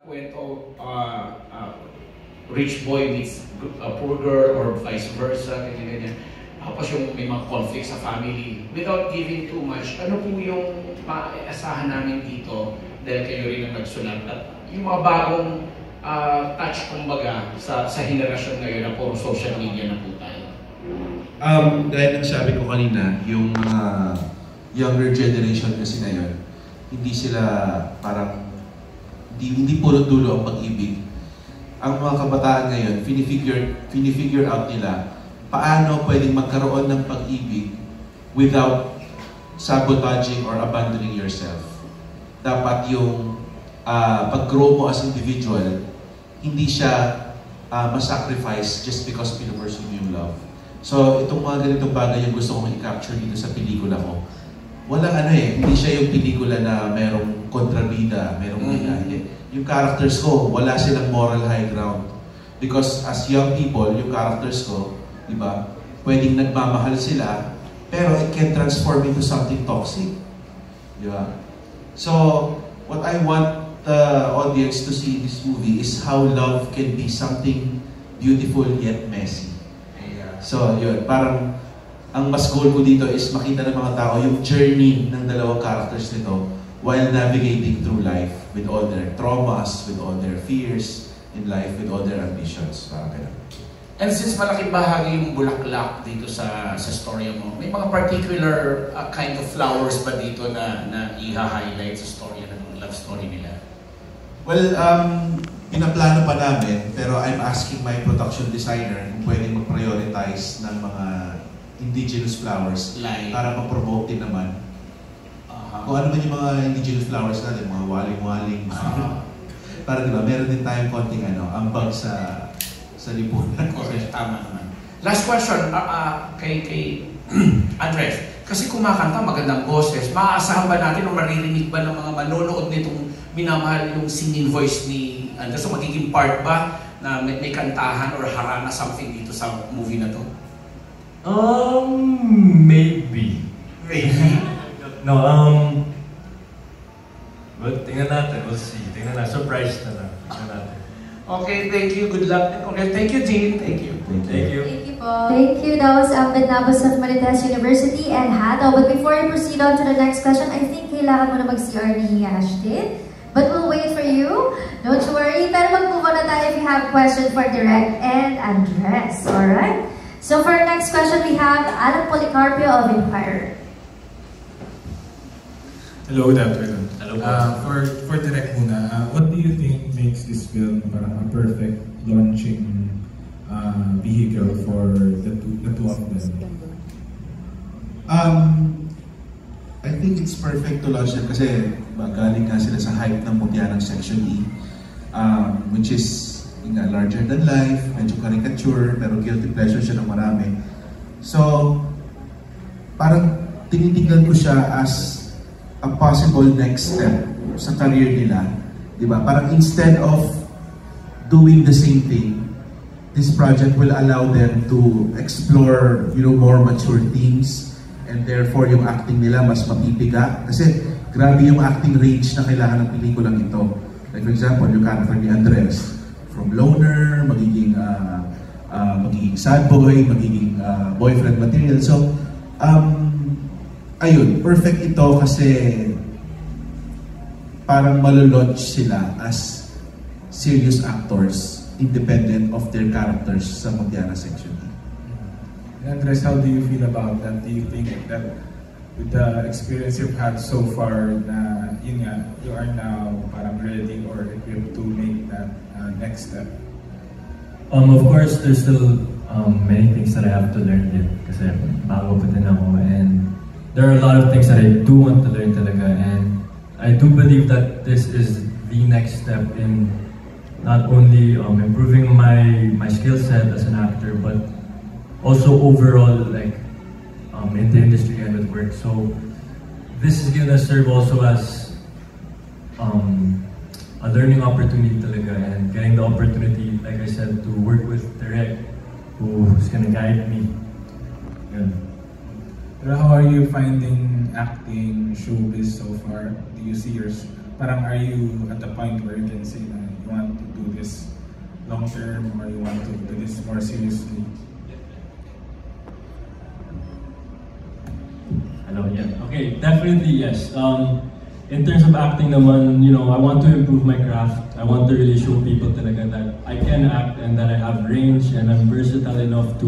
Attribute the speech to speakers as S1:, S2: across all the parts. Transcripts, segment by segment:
S1: Kwento, rich boy meets a poor girl or vice versa, ganyan-ganyan. Tapos yung may mga conflict sa family. Without giving too much, ano po yung maaasahan namin dito dahil kayo rin ang nagsulat? At yung mga bagong touch, kumbaga, sa henerasyon ngayon na puro social media na po tayo.
S2: Dahil ang sabi ko kanina, yung younger generation kasi ngayon, hindi sila parang hindi puro dulo ang pag-ibig. Ang mga kabataan ngayon, fini-figure out nila paano pwedeng magkaroon ng pag-ibig without sabotaging or abandoning yourself. Dapat yung pag-grow mo as individual, hindi siya masacrifice just because pinu-pursue mo yung love. So, itong mga ganitong bagay yung gusto kong i-capture dito sa pelikula ko. Walang hindi siya yung pelikula na merong kontrabida, merong bida. Yung characters ko, wala silang moral high ground. Because as young people, yung characters ko, di ba, pwedeng nagmamahal sila, pero it can transform into something toxic. Di ba? So, what I want the audience to see in this movie is how love can be something beautiful yet messy. So, yun, parang ang mas goal ko dito is makita ng mga tao yung journey ng dalawang characters nito while navigating through life with all their traumas, with all their fears in life, with all their ambitions. Parang ganun.
S1: And since malaking bahagi yung bulaklak dito sa story mo, may mga particular kind of flowers ba dito na i-highlight sa story ng love story nila?
S2: Well, pinaplano pa namin, pero I'm asking my production designer kung pwedeng mag-prioritize ng mga indigenous flowers para ma-promote din naman. Kung ano man yung mga indigenous flowers natin, mga waling-waling. Para diba, meron din tayong konting ambag sa lipunan.
S1: Correct, tama naman. Last question, kay Andres. Kasi kumakanta, magandang boses. Maaasahan ba natin o maririnig ba ng mga manonood nitong minamahal yung singing voice ni Andres? So magiging part ba na may kantahan or harana something dito sa movie na to?
S3: Maybe. No, but tingnan natin, we'll see. Tingnan natin, surprise na lang. Tingnan natin.
S1: Okay, thank you. Good luck. Okay, thank you, Jean. Thank you.
S3: Thank you.
S4: Thank you po. Thank you. That was Ahmed Nabos of Marites University and Hado. But before I proceed on to the next question, I think kailangan mo na mag-CR ni Ashton. But we'll wait for you. Don't you worry. Pero mag-move on na tayo if you have questions for Direct and Andres. Alright? So for our next question, we have Alan Policarpio of Inquirer.
S5: Hello, good afternoon.
S3: Hello.
S5: For Direct muna, what do you think makes this film parang a perfect launching vehicle for the two of them?
S2: I think it's perfect to launch them kasi galing nga sila sa hype ng mutya ng Section E, which is larger than life, medyo caricature, pero guilty pleasure siya ng marami. So, parang tinitignan ko siya as a possible next step sa career nila. Diba? Parang instead of doing the same thing, this project will allow them to explore, more mature themes, and therefore yung acting nila mas mapipiga. Kasi grabe yung acting range na kailangan ng pelikulang ito. Like for example, yung character ni Andres, from loner, magiging sad boy, magiging boyfriend material. So, ayun, perfect ito kasi parang malulaunch sila as serious actors, independent of their characters sa Montiana Section E.
S5: Andres, how do you feel about that? Do you think that with the experience you've had so far na you are now parang ready or equipped to make that next step?
S3: Of course, there's still many things that I have to learn yet kasi bago pa din ako, and there are a lot of things that I do want to learn talaga, and I do believe that this is the next step in not only improving my skill set as an actor, but also overall in the industry and with work. So this is gonna serve also as a learning opportunity talaga, and getting the opportunity, like I said, to work with Direct, who's gonna guide me. Yeah.
S5: Pero how are you finding acting showbiz so far? Do you see parang are you at the point where you can say na long term, or you want to do this more seriously?
S3: Hello, yeah. Okay, definitely yes. In terms of acting naman, you know, I want to improve my craft. I want to really show people talaga that I can act and that I have range and I'm versatile enough to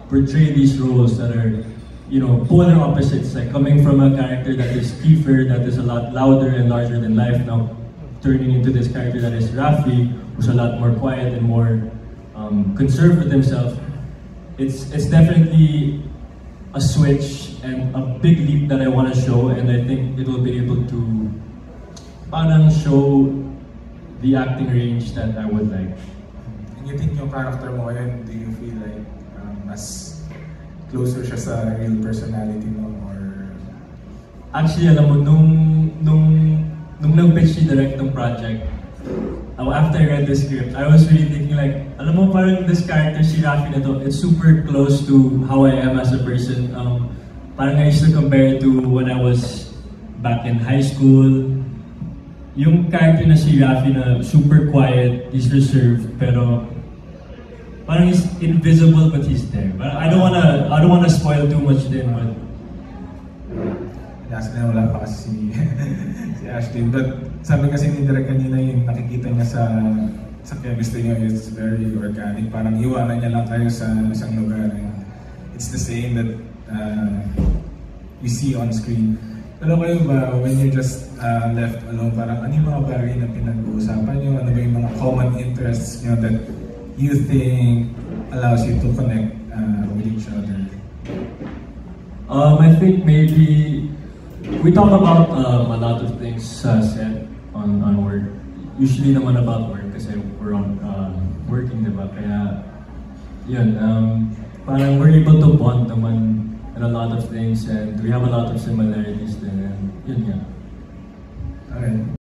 S3: portray these roles that are, you know, polar opposites. Like coming from a character that is Kiefer, that is a lot louder and larger than life, now turning into this character that is Rafi, who's a lot more quiet and more conserved with himself. It's definitely a switch and a big leap that I want to show, and I think it will be able to parang show the acting range that I would like.
S5: And you think yung character mo ngayon, do you feel like mas closer siya sa real personality mo, or?
S3: Actually, alam mo, nung nag-pitch ni direct ng project, after I read the script, I was really thinking like, alam mo, parang this character, si Rafi na to, it's super close to how I am as a person. Parang I used to compare it to when I was back in high school. Yung character na si Rafi na super quiet, he's reserved, pero parang he's invisible but he's there. But I don't wanna spoil too much din, but
S5: Nasa na wala pa kasi si Ashley. But sabi kasi ni Direk kanina, yung nakikita niya sa chemistry niya is very organic. Parang iwanan niya lang kayo sa isang lugar. And it's the same that you see on screen. Pero kayo ba, when you're just left alone, parang ano yung mga bagay na pinag-uusapan niyo? Ano ba yung mga common interests niyo that you think allows you to connect with each other?
S3: I think maybe we talk about a lot of things sa set on work. Usually naman about work kasi we're on working, diba? Kaya yun, parang we're able to bond naman in a lot of things and we have a lot of similarities din, and yun nga.
S5: Okay.